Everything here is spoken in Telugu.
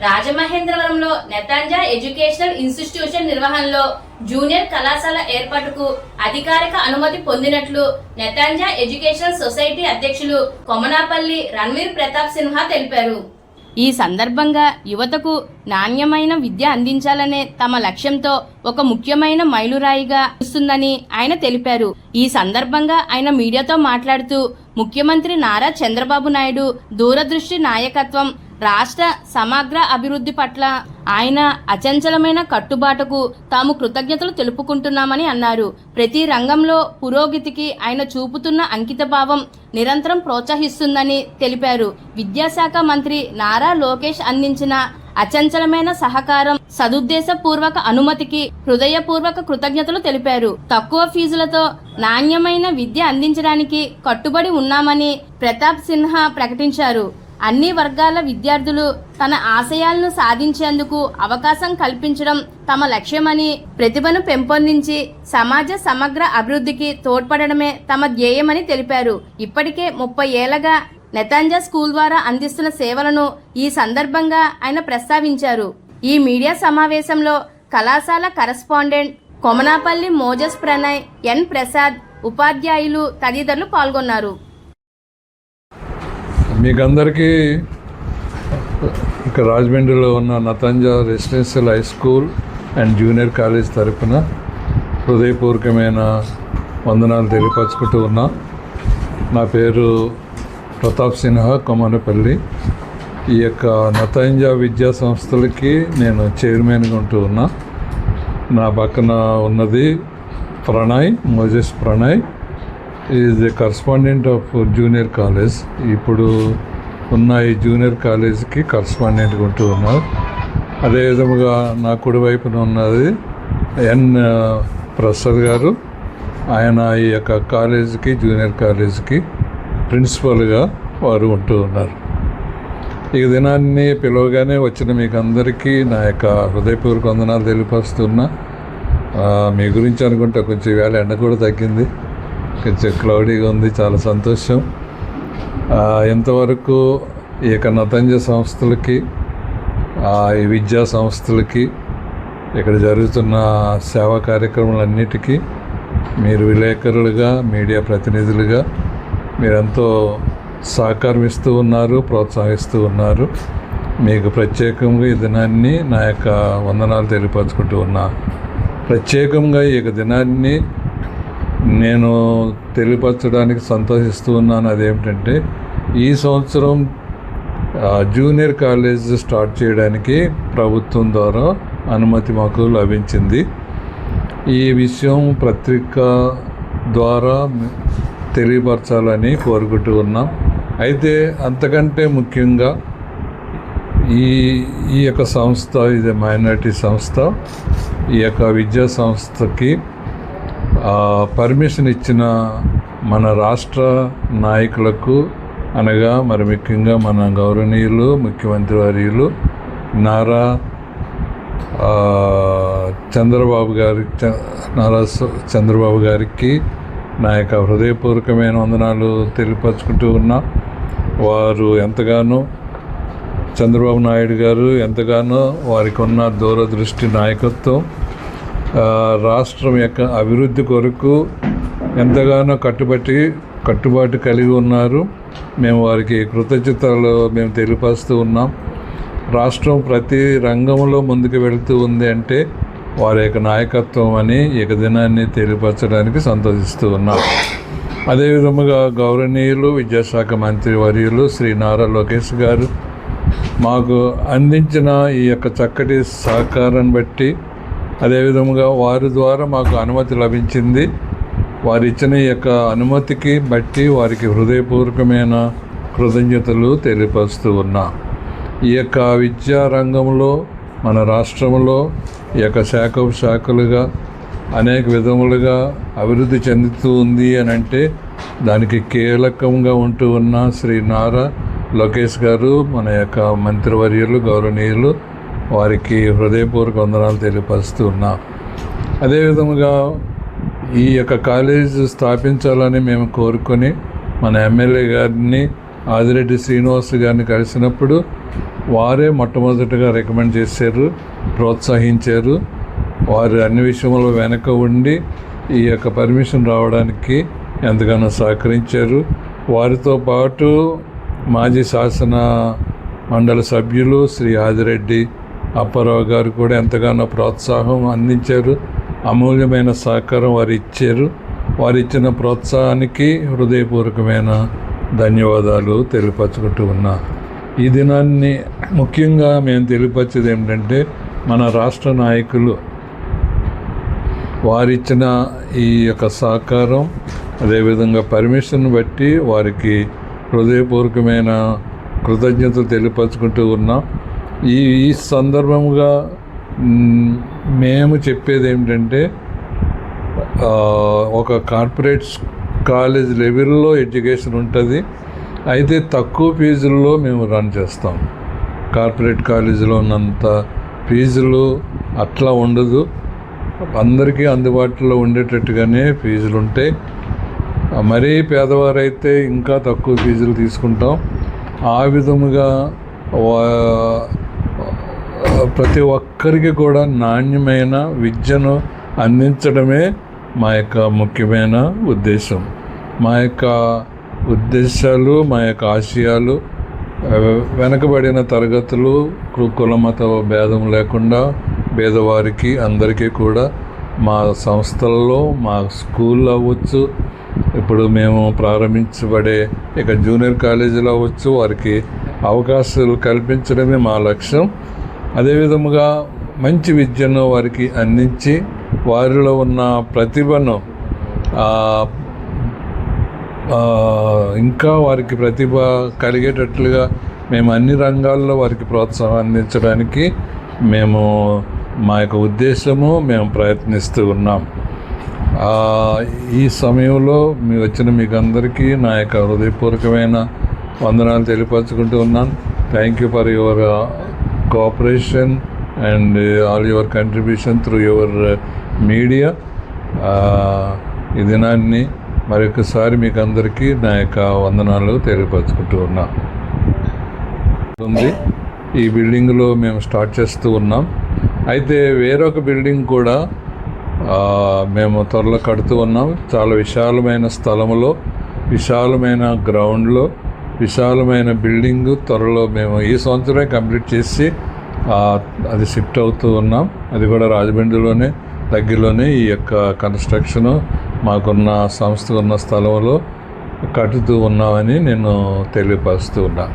రాజమహేంద్రవరంలో నెతాంజా ఎడ్యుకేషనల్ ఇన్స్టిట్యూషన్ నిర్వహణలో జూనియర్ కళాశాల ఏర్పాటుకు అధికారిక అనుమతి పొందినట్లు నెతాంజా ఎడ్యుకేషనల్ సొసైటీ అధ్యక్షులు కొమనాపల్లి రణ్వీర్ ప్రతాప్ సిన్హా తెలిపారు. ఈ సందర్భంగా యువతకు నాణ్యమైన విద్య అందించాలనే తమ లక్ష్యంతో ఒక ముఖ్యమైన మైలురాయిగా వస్తుందని ఆయన తెలిపారు. ఈ సందర్భంగా ఆయన మీడియాతో మాట్లాడుతూ ముఖ్యమంత్రి నారా చంద్రబాబు నాయుడు దూరదృష్టి నాయకత్వం, రాష్ట్ర సమగ్ర అభివృద్ధి పట్ల ఆయన అచంచలమైన కట్టుబాటుకు తాము కృతజ్ఞతలు తెలుపుకుంటున్నామని అన్నారు. ప్రతి రంగంలో పురోగతికి ఆయన చూపుతున్న అంకితభావం నిరంతరం ప్రోత్సహిస్తుందని తెలిపారు. విద్యాశాఖ మంత్రి నారా లోకేష్ అందించిన అచంచలమైన సహకారం, సదుద్దేశపూర్వక అనుమతికి హృదయపూర్వక కృతజ్ఞతలు తెలిపారు. తక్కువ ఫీజులతో నాణ్యమైన విద్య అందించడానికి కట్టుబడి ఉన్నామని ప్రతాప్ సిన్హా ప్రకటించారు. అన్ని వర్గాల విద్యార్థులు తన ఆశయాలను సాధించేందుకు అవకాశం కల్పించడం తమ లక్ష్యమని, ప్రతిభను పెంపొందించి సమాజ సమగ్ర అభివృద్ధికి తోడ్పడడమే తమ ధ్యేయమని తెలిపారు. ఇప్పటికే 30 ఏళ్లగా నెతాంజా స్కూల్ ద్వారా అందిస్తున్న సేవలను ఈ సందర్భంగా ఆయన ప్రస్తావించారు. ఈ మీడియా సమావేశంలో కళాశాల correspondent Komanapalli Moses Pranay, N Prasad, ఉపాధ్యాయులు తదితరులు పాల్గొన్నారు. మీకందరికీ ఇక్కడ రాజమండ్రిలో ఉన్న నెతాంజా residential high school and junior college తరఫున హృదయపూర్వకమైన వందనాలు తెలియపరచుకుంటూ ఉన్నా. నా పేరు ప్రతాప్ సిన్హా, కొమనపల్లి. ఈ యొక్క నెతాంజా విద్యా సంస్థలకి నేను చైర్మన్గా ఉంటూ ఉన్నా. నా పక్కన ఉన్నది Pranay, Moses Pranay is the correspondent of junior college. ఇప్పుడు ఉన్న ఈ జూనియర్ కాలేజ్కి కరస్పాండెంట్గా ఉంటూ ఉన్నారు. అదేవిధముగా నా కుడి వైపున ఉన్నది ఎన్ ప్రసాద్ గారు. ఆయన ఈ యొక్క కాలేజీకి, జూనియర్ కాలేజీకి ప్రిన్సిపల్గా వారు ఉంటూ ఉన్నారు. ఈ దినాన్ని పిలవగానే వచ్చిన మీకు అందరికీ నా యొక్క హృదయపూర్వక వందనాలు తెలియపరుస్తున్నా. మీ గురించి అనుకుంటా కొంచెం వేళ ఎండ కూడా తగ్గింది, కొంచెం క్లౌడీగా ఉంది, చాలా సంతోషం. ఇంతవరకు ఈ యొక్క నెతాంజా సంస్థలకి, ఈ విద్యా సంస్థలకి, ఇక్కడ జరుగుతున్న సేవా కార్యక్రమాలన్నిటికీ మీరు విలేకరులుగా, మీడియా ప్రతినిధులుగా మీరెంతో సహకారం ఇస్తూ ఉన్నారు, ప్రోత్సహిస్తూ ఉన్నారు. మీకు ప్రత్యేకంగా ఈ దినాన్ని నా యొక్క వందనాలు తెలియపరచుకుంటూ ఉన్నా. ప్రత్యేకంగా ఈ యొక్క దినాన్ని నేను తెలియపరచడానికి సంతోషిస్తూ ఉన్నాను. అదేమిటంటే ఈ సంవత్సరం జూనియర్ కాలేజ్ స్టార్ట్ చేయడానికి ప్రభుత్వం ద్వారా అనుమతి మాకు లభించింది. ఈ విషయం పత్రిక ద్వారా తెలియపరచాలని కోరుకుంటూ ఉన్నాం. అయితే అంతకంటే ముఖ్యంగా ఈ యొక్క సంస్థ, ఇది మైనారిటీ సంస్థ, ఈ యొక్క విద్యా సంస్థకి పర్మిషన్ ఇచ్చిన మన రాష్ట్ర నాయకులకు, అనగా మరి ముఖ్యంగా మన గౌరవనీయులు ముఖ్యమంత్రి వర్యులు నారా చంద్రబాబు గారికి నా యొక్క హృదయపూర్వకమైన వందనాలు తెలియపరచుకుంటూ ఉన్నా. వారు ఎంతగానో, చంద్రబాబు నాయుడు గారు ఎంతగానో వారికి ఉన్న దూరదృష్టి నాయకత్వం, రాష్ట్రం యొక్క అభివృద్ధి కొరకు ఎంతగానో కట్టుబాటు కలిగి ఉన్నారు. మేము వారికి కృతజ్ఞతలు మేము తెలియపరుస్తూ ఉన్నాం. రాష్ట్రం ప్రతి రంగంలో ముందుకు వెళుతూ ఉంది అంటే వారి యొక్క నాయకత్వం అని ఈ దినాన్ని తెలియపరచడానికి సంతోషిస్తూ ఉన్నాం. అదేవిధముగా గౌరవనీయులు విద్యాశాఖ మంత్రి వర్యులు శ్రీ నారా లోకేష్ గారు మాకు అందించిన ఈ యొక్క చక్కటి సహకారాన్ని బట్టి, అదేవిధముగా వారి ద్వారా మాకు అనుమతి లభించింది. వారు ఇచ్చిన ఈ యొక్క అనుమతికి బట్టి వారికి హృదయపూర్వకమైన కృతజ్ఞతలు తెలియపరుస్తూ ఉన్నా. ఈ యొక్క విద్యా రంగంలో మన రాష్ట్రంలో ఈ యొక్క శాఖలుగా అనేక విధములుగా అభివృద్ధి చెందుతూ ఉంది అని అంటే దానికి కీలకంగా ఉంటూ ఉన్న శ్రీ నారా లోకేష్ గారు, మన యొక్క మంత్రివర్యులు గౌరవనీయులు, వారికి హృదయపూర్వక వందనాలు తెలియపరుస్తూ ఉన్నా. అదేవిధముగా ఈ యొక్క కాలేజ్ స్థాపించాలని మేము కోరుకొని మన ఎమ్మెల్యే గారిని, ఆదిరెడ్డి శ్రీనివాస్ గారిని కలిసినప్పుడు వారే మొట్టమొదటిగా రికమెండ్ చేశారు, ప్రోత్సహించారు. వారు అన్ని విషయంలో వెనక ఉండి ఈ యొక్క పర్మిషన్ రావడానికి ఎంతగానో సహకరించారు. వారితో పాటు మాజీ శాసన మండలి సభ్యులు శ్రీ ఆదిరెడ్డి అప్పారావు గారు కూడా ఎంతగానో ప్రోత్సాహం అందించారు. అమూల్యమైన సహకారం వారు ఇచ్చారు. వారు ఇచ్చిన ప్రోత్సాహానికి హృదయపూర్వకమైన ధన్యవాదాలు తెలియపరచుకుంటూ ఉన్నా. ఈ దినాన్ని ముఖ్యంగా మేము తెలియపరిచేది ఏమిటంటే, మన రాష్ట్ర నాయకులు వారిచ్చిన ఈ యొక్క సహకారం, అదేవిధంగా పర్మిషన్ బట్టి వారికి హృదయపూర్వకమైన కృతజ్ఞతలు తెలియపరచుకుంటూ ఉన్నాం. ఈ సందర్భంగా మేము చెప్పేది ఏమిటంటే, ఒక కార్పొరేట్ కాలేజ్ లెవెల్లో ఎడ్యుకేషన్ ఉంటుంది. అయితే తక్కువ ఫీజుల్లో మేము రన్ చేస్తాం. కార్పొరేట్ కాలేజీలో ఉన్నంత ఫీజులు అట్లా ఉండదు. అందరికీ అందుబాటులో ఉండేటట్టుగానే ఫీజులు ఉంటాయి. మరీ పేదవారైతే ఇంకా తక్కువ ఫీజులు తీసుకుంటాం. ఆ విధముగా ప్రతి ఒక్కరికి కూడా నాణ్యమైన విద్యను అందించడమే మా యొక్క ముఖ్యమైన ఉద్దేశం. మా యొక్క ఉద్దేశాలు, మా యొక్క ఆశయాలు వెనకబడిన తరగతులు, కులమత భేదం లేకుండా పేదవారికి అందరికీ కూడా మా సంస్థల్లో, మా స్కూల్లో అవ్వచ్చు, ఇప్పుడు మేము ప్రారంభించబడే ఇక జూనియర్ కాలేజీలో అవ్వచ్చు, వారికి అవకాశాలు కల్పించడమే మా లక్ష్యం. అదేవిధముగా మంచి విద్యను వారికి అందించి వారిలో ఉన్న ప్రతిభను ఇంకా వారికి ప్రతిభ కలిగేటట్లుగా మేము అన్ని రంగాల్లో వారికి ప్రోత్సాహం అందించడానికి మేము మా యొక్క ఉద్దేశము మేము ప్రయత్నిస్తూ ఉన్నాం. ఈ సమయంలో వచ్చిన మీకు అందరికీ నా యొక్క హృదయపూర్వకమైన వందనాలు తెలియపరచుకుంటూ ఉన్నాను. Thank you for your cooperation and all your contribution through your media. ఈ దినాన్ని మరొకసారి మీకు అందరికీ నా యొక్క వందనాలు తెలియపరచుకుంటూ ఉన్నా. ఈ బిల్డింగ్లో మేము స్టార్ట్ చేస్తూ ఉన్నాం. అయితే వేరొక బిల్డింగ్ కూడా మేము త్వరలో కడుతూ ఉన్నాం. చాలా విశాలమైన స్థలంలో, విశాలమైన గ్రౌండ్లో, విశాలమైన బిల్డింగు త్వరలో మేము ఈ సంవత్సరమే కంప్లీట్ చేసి అది షిఫ్ట్ అవుతూ ఉన్నాం. అది కూడా రాజమండ్రిలోనే దగ్గరలోనే ఈ యొక్క కన్స్ట్రక్షను మాకున్న సంస్థ ఉన్న స్థలంలో కట్టుతూ ఉన్నామని నేను తెలియపరుస్తూ ఉన్నాను.